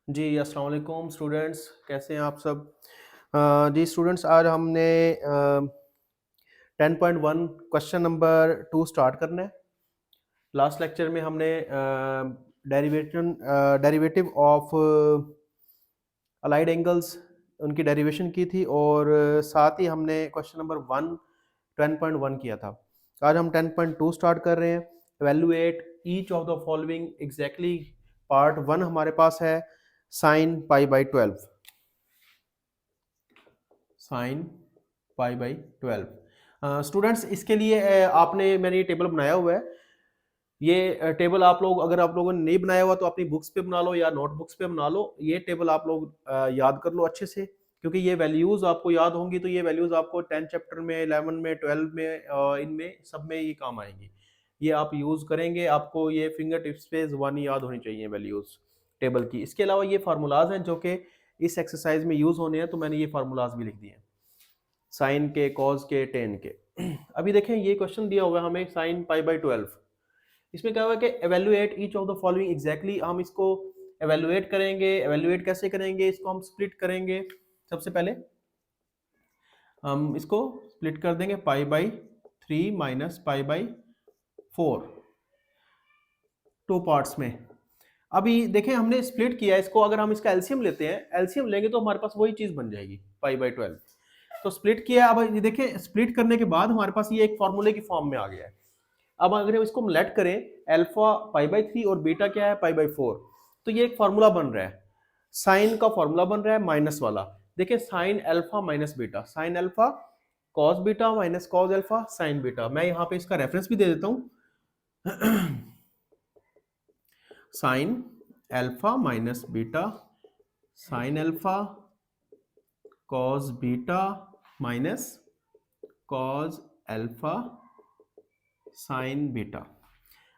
जी, अस्सलाम वालेकुम स्टूडेंट्स, कैसे हैं आप सब? जी स्टूडेंट्स, आज हमने 10.1 क्वेश्चन नंबर 2 स्टार्ट करना है। लास्ट लेक्चर में हमने डेरिवेटिव ऑफ अलाइड एंगल्स उनकी डेरिवेशन की थी और साथ ही हमने क्वेश्चन नंबर 10.1 किया था। आज हम 10.2 स्टार्ट कर रहे हैं। Evaluate each of the following exactly. Part 1 हमारे पास है sine pi by 12। Sine pi by 12। Students, इसके लिए मैंने ये टेबल बनाया हुआ है। ये टेबल आप लोग, अगर आप लोगों ने नहीं बनाया हुआ तो अपनी बुक्स पे बना लो या नोटबुक्स पे बना लो। ये टेबल आप लोग याद कर लो अच्छे से, क्योंकि ये वैल्यूज आपको याद होंगी तो ये वैल्यूज आपको 10 चैप्टर में, 11 में, 12 में, इनमें सब में ये काम आएंगी। ये आप यूज करेंगे, आपको ये फिंगर टिप्स पे ज़बानी याद होनी चाहिए वैल्यूज टेबल की। इसके अलावा ये फार्मूलाज हैं जो कि इस एक्सरसाइज में यूज होने हैं, तो मैंने ये फार्मूलाज भी लिख दिए हैं, साइन के, कॉज के, टेन के। अभी देखें, ये क्वेश्चन दिया हुआ है हमें साइन पाई बाई 12। इसमें क्या हुआ कि evaluate each of the following exactly. हम इसको एवेलुएट करेंगे। एवेलुएट कैसे करेंगे? इसको हम स्प्लिट करेंगे। सबसे पहले हम इसको स्प्लिट कर देंगे, पाई by 3 minus pi by 4, two parts में। अभी देखें, हमने स्प्लिट किया इसको, अगर हम इसका एलसीएम लेते हैं, एलसीएम लेंगे तो हमारे पास वही चीज बन जाएगी, पाई बाई 12। तो स्प्लिट किया। अब ये देखें, स्प्लिट करने के बाद हमारे पास ये एक फॉर्मूले की फॉर्म में आ गया है। अब अगर हम इसको लेट करें, अल्फा पाई बाई 3 और बीटा क्या है, पाई बाई 4, तो ये एक फॉर्मूला बन रहा है, साइन का फॉर्मूला बन रहा है माइनस वाला। देखिए, sine alpha minus beta, sine alpha cos beta minus cos alpha sign beta. मैं यहाँ पे इसका रेफरेंस भी दे देता हूँ। Sine alpha minus beta sine alpha cos beta minus cos alpha sign beta.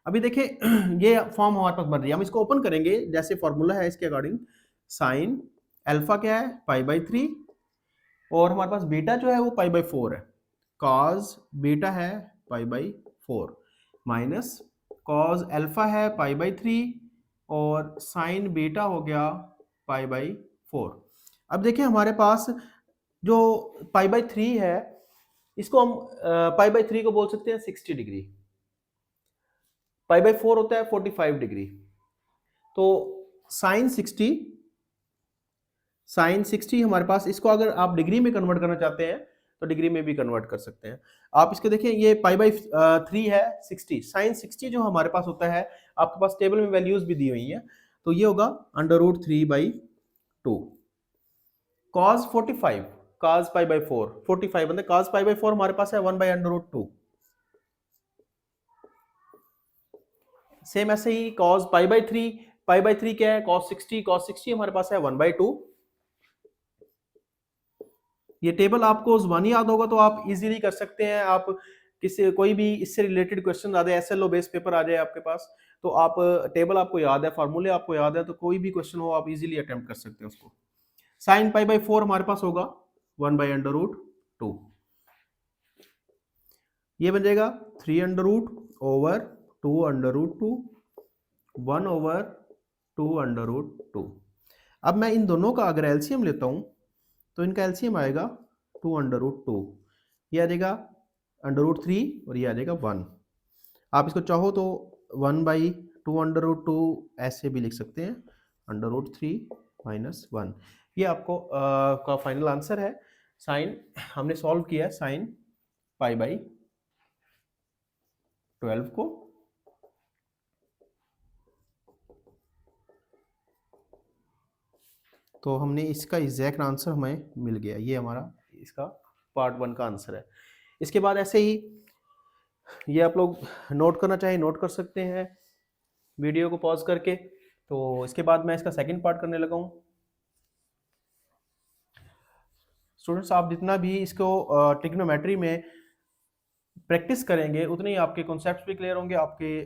अभी देखिए, ये फॉर्म हमारे पास बन रही है। हम इसको ओपन करेंगे, जैसे फॉर्मूला है इसके अकॉर्डिंग। साइन अल्फा क्या है, पाई बाई 3, और हमारे पास बीटा जो है वो पाई बाई 4 है। कॉस बीटा है पाई बाई 4 माइनस कॉस अल्फा है पाई बाई 3 और साइन बीटा हो गया पाई बाई 4। अब देखिए, हमारे पास जो पाई बाई 3 है, इसको हम पाई बाई 3 को बोल सकते हैं 60 डिग्री। पाई बाई 4 होता है 45 डिग्री। तो साइन 60, साइन 60 हमारे पास, इसको अगर आप डिग्री में कन्वर्ट करना चाहते हैं तो डिग्री में भी कन्वर्ट कर सकते हैं आप। इसके देखिए, ये पाई बाई 3 है 60, साइन 60 जो हमारे पास होता है, आपके पास टेबल में वैल्यूज भी दी हुई है, तो ये होगा under root 3 by 2। Cos 45, cos pi by 4, 45 मतलब कॉस पाई बाई 4 हमारे पास है 1 बाई अंडर रूट 2। सेम ऐसे ही cos pi by 3, pi by 3 क्या है, कॉस 60, कॉस 60 हमारे पास है 1 बाई 2। ये टेबल आपको जुबानी याद होगा तो आप इजीली कर सकते हैं। आप किसी कोई भी इससे रिलेटेड क्वेश्चन आ जाए, एसएलओ बेस्ड पेपर आ जाए आपके पास, तो आप टेबल आपको याद है, फार्मूले आपको याद है, तो कोई भी क्वेश्चन हो आप इजीली अटेम्प्ट कर सकते हैं उसको। साइन पाई बाई 4 हमारे पास होगा 1 बाई अंडर रूट 2। ये बन जाएगा 3 under root over 2 under root 2, 1 over 2 under root 2। अब मैं इन दोनों का अगर एलसीएम लेता हूं तो इनका एलसीएम आएगा 2 अंडर रूट 2, ये आ जाएगा अंडर रूट 3 और ये आ जाएगा 1। आप इसको चाहो तो 1 बाई 2 अंडर रूट 2 ऐसे भी लिख सकते हैं, अंडर रूट 3 माइनस 1। ये आपको का फाइनल आंसर है। साइन हमने सॉल्व किया है, साइन पाई बाई 12 को। तो हमने इसका एग्जैक्ट आंसर हमें मिल गया। ये हमारा इसका पार्ट 1 का आंसर है। इसके बाद ऐसे ही ये आप लोग नोट करना चाहे नोट कर सकते हैं वीडियो को पॉज करके। तो इसके बाद मैं इसका सेकंड पार्ट करने लगा हूँ। स्टूडेंट्स, आप जितना भी इसको ट्रिग्नोमेट्री में प्रैक्टिस करेंगे उतने ही आपके कॉन्सेप्ट्स भी क्लियर होंगे, आपके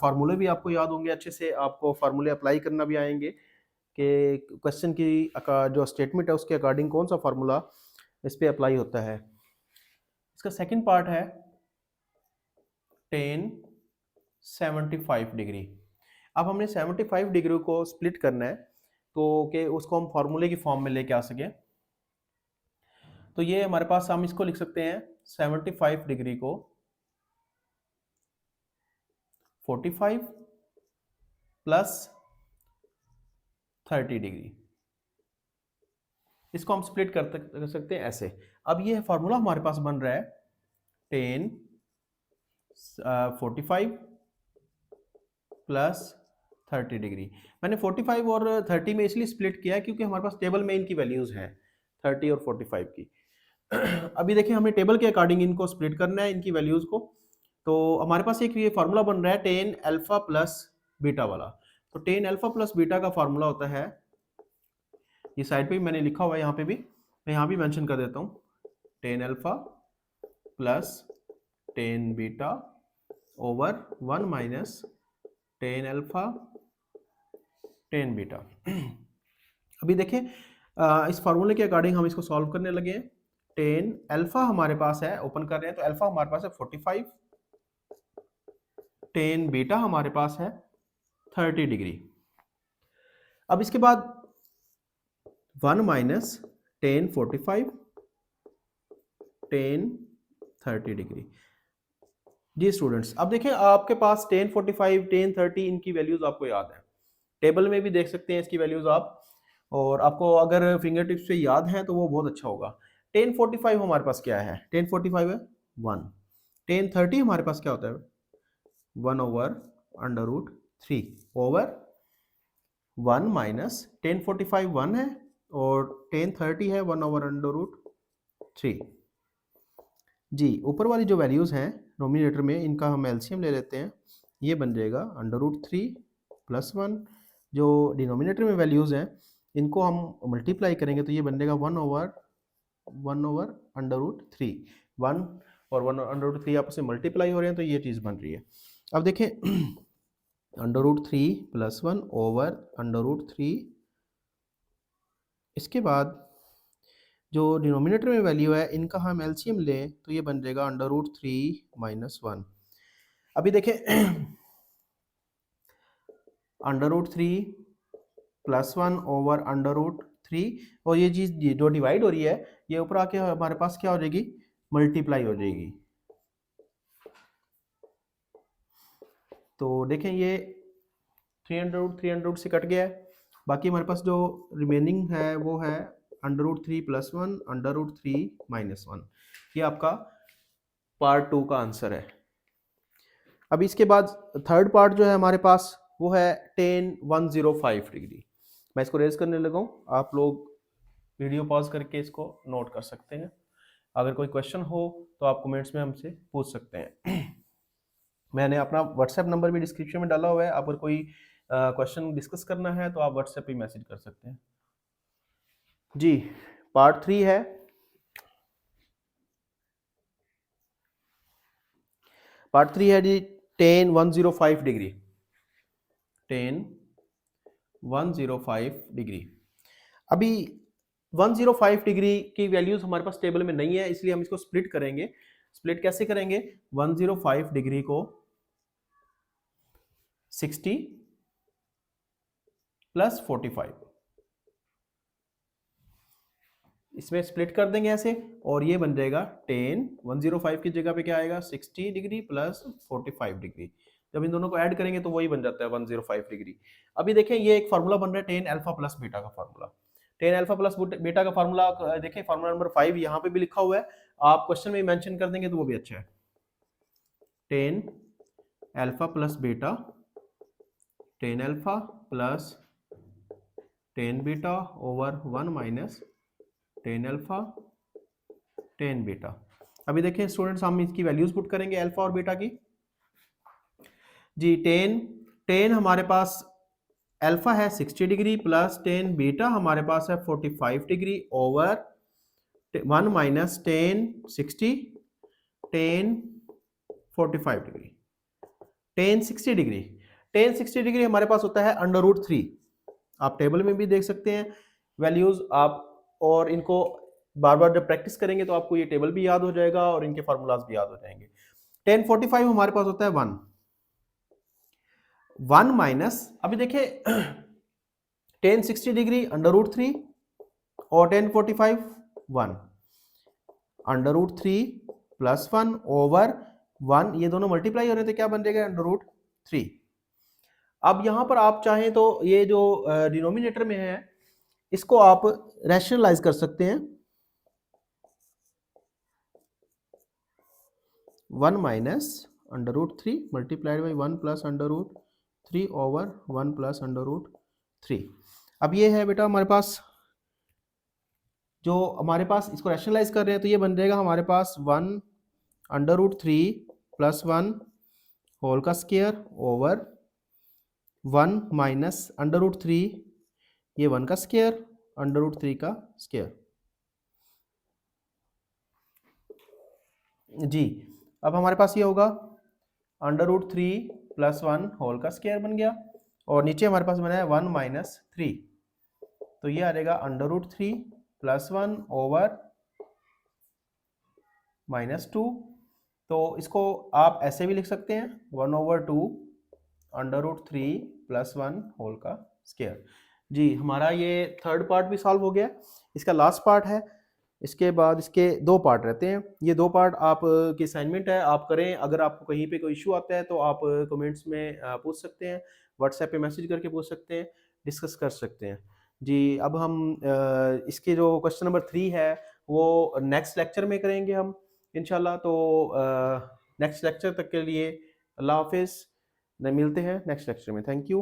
फार्मूले भी आपको याद होंगे अच्छे से, आपको फार्मूले अप्लाई करना भी आएंगे कि क्वेश्चन की जो स्टेटमेंट है उसके अकॉर्डिंग कौन सा फार्मूला इस पे अप्लाई होता है। इसका सेकंड पार्ट है टेन 75 डिग्री। अब हमने 75 डिग्री को स्प्लिट करना है। तो कि उसको हम फॉर्मूले की फॉर्म में लेके आ सके। तो ये हमारे पास, हम इसको लिख सकते हैं 75 डिग्री को 45 प्लस 30 डिग्री, इसको हम स्प्लिट कर सकते हैं ऐसे। अब ये फॉर्मूला हमारे पास बन रहा है 10 45 प्लस 30 डिग्री। मैंने 45 और 30 में इसलिए स्प्लिट किया है क्योंकि हमारे पास टेबल में इनकी वैल्यूज हैं 30 और 45 की। अभी देखिए हमें टेबल के अकॉर्डिंग इनको स्प्लिट करना है, इनकी वैल्यूज को। तो हमारे पास एक ये फार्मूला बन रहा है 10 अल्फा प्लस बीटा वाला। तो 10 अल्फा प्लस बीटा का फार्मूला होता है, ये साइड पे भी मैंने लिखा हुआ है, यहाँ पे भी मैं यहाँ भी मेंशन कर देता हूँ, 10 alpha plus 10 beta over 1 minus 10 alpha 10 beta. अभी देखें इस फार्मूले के अकॉर्डिंग हम इसको सॉल्व करने लगे हैं। 10 अल्फा हमारे पास है, ओपन कर रहे हैं तो अल्फा हमारे पास है 45, 10 बीटा हमारे पास है 30 डिग्री। अब इसके बाद 1 माइनस 10 45 10 30 डिग्री। जी स्टूडेंट्स, अब देखें आपके पास 10 45 10 30 इनकी वैल्यूज आपको याद है, टेबल में भी देख सकते हैं इसकी वैल्यूज आप, और आपको अगर फिंगर टिप्स से याद है तो वो बहुत अच्छा होगा। 10 45 हमारे पास क्या है, 10 45 है 1, 10 30 हमारे पास क्या होता है 1 over under root 3 over 1 minus 10 45 1 है और 10 30 है 1 ओवर अंडर रूट 3। जी ऊपर वाली जो वैल्यूज़ हैं नोमिनेटर में, इनका हम एलसीएम ले लेते हैं, ये बन जाएगा अंडर रूट 3 प्लस 1। जो डिनोमिनेटर में वैल्यूज़ हैं इनको हम मल्टीप्लाई करेंगे तो ये बन जाएगा 1 ओवर अंडर रूट 3। 1 और 1 अंडर रूट 3 आपस में मल्टीप्लाई हो रहे हैं तो ये चीज़ बन रही है। अब देखें under root 3 plus 1 over under root 3, इसके बाद जो डिनोमिनेटर में वैल्यू है इनका हम एलसीएम लें तो ये बन जाएगा अंडर रूट 3 माइनस 1। अभी देखें under root 3 plus 1 over under root 3, और ये चीज़ जो डिवाइड हो रही है ये ऊपर आके हमारे पास क्या हो जाएगी, मल्टीप्लाई हो जाएगी। तो देखें ये 300 रूट से कट गया है, बाकी हमारे पास जो रिमेनिंग है वो है under root 3 plus 1 under root 3 minus 1। ये आपका पार्ट 2 का आंसर है। अब इसके बाद थर्ड पार्ट जो है हमारे पास वो है 10 105 डिग्री। मैं इसको रेज करने लगा हूँ, आप लोग वीडियो पॉज करके इसको नोट कर सकते हैं। अगर कोई क्वेश्चन हो तो आप कमेंट्स में हमसे पूछ सकते हैं। मैंने अपना व्हाट्सएप नंबर भी डिस्क्रिप्शन में डाला हुआ है, अगर कोई क्वेश्चन डिस्कस करना है तो आप व्हाट्सएप पे मैसेज कर सकते हैं। जी पार्ट 3 है, पार्ट 3 है जी 10 105 डिग्री, 10 105 डिग्री। अभी 105 डिग्री की वैल्यूज हमारे पास टेबल में नहीं है, इसलिए हम इसको स्प्लिट करेंगे। स्प्लिट कैसे करेंगे, 105 डिग्री को 60 प्लस 45, इसमें स्प्लिट कर देंगे ऐसे, और ये बन जाएगा 10 105 की जगह पे क्या आएगा 60 डिग्री प्लस 45 डिग्री। जब इन दोनों को ऐड करेंगे तो वही बन जाता है 105 डिग्री। अभी देखें ये एक फार्मूला बन रहा है 10 अल्फा प्लस बीटा का फार्मूला। 10 अल्फा प्लस बीटा का फार्मूला देखें, फार्मूला नंबर 5 यहाँ पे भी लिखा हुआ है, आप क्वेश्चन में मेंशन कर देंगे तो वो भी अच्छा है। 10 alpha plus beta 10 alpha plus 10 beta over 1 minus 10 alpha 10 beta. अभी देखिए स्टूडेंट्स हम इसकी वैल्यूज पुट करेंगे अल्फा और बीटा की। जी 10 हमारे पास अल्फा है 60 डिग्री प्लस 10 बीटा हमारे पास है 45 degree over 1 minus 10 60 10 45 degree. 10 60 degree, 10 60 degree हमारे पास होता है अंडर रूट 3। आप टेबल में भी देख सकते हैं वैल्यूज आप, और इनको बार बार जब प्रैक्टिस करेंगे तो आपको ये टेबल भी याद हो जाएगा और इनके फार्मूलाज भी याद हो जाएंगे। 10 45 हमारे पास होता है 1 माइनस, अभी देखिए tan 60 डिग्री अंडर रूट 3 और tan 45 1 under root 3 plus 1 over 1, ये दोनों मल्टीप्लाई हो रहे थे, क्या बन जाएगा अंडर रूट 3। अब यहां पर आप चाहें तो ये जो डिनोमिनेटर में है इसको आप रैशनलाइज कर सकते हैं, 1 minus under root 3 multiplied by 1 plus under root 3 over 1 plus under root 3। अब ये है बेटा हमारे पास, जो हमारे पास इसको रैशनलाइज कर रहे हैं तो ये बन जाएगा हमारे पास 1 अंडर रूट 3 प्लस 1 होल का square over 1 minus under root 3, ये 1 का स्क्वायर अंडर रूट 3 का स्क्वायर। जी अब हमारे पास ये होगा अंडर रूट 3 प्लस 1 होल का स्क्वायर बन गया, और नीचे हमारे पास बना है 1 माइनस 3, तो ये आ जाएगा under root 3 plus 1 over minus 2। तो इसको आप ऐसे भी लिख सकते हैं 1 over 2 under root 3 plus 1 whole का स्क्वायर। जी हमारा ये थर्ड पार्ट भी सॉल्व हो गया, इसका लास्ट पार्ट है, इसके बाद इसके दो पार्ट रहते हैं। ये दो पार्ट आप की असाइनमेंट है, आप करें। अगर आपको कहीं पे कोई इशू आता है तो आप कमेंट्स में पूछ सकते हैं, व्हाट्सएप पे मैसेज करके पूछ सकते हैं, डिस्कस कर सकते हैं। जी अब हम इसके जो क्वेश्चन नंबर 3 है वो नेक्स्ट लेक्चर में करेंगे हम इंशाल्लाह। तो नेक्स्ट लेक्चर तक के लिए अल्लाह हाफिज़, मिलते हैं नेक्स्ट लेक्चर में। Thank you.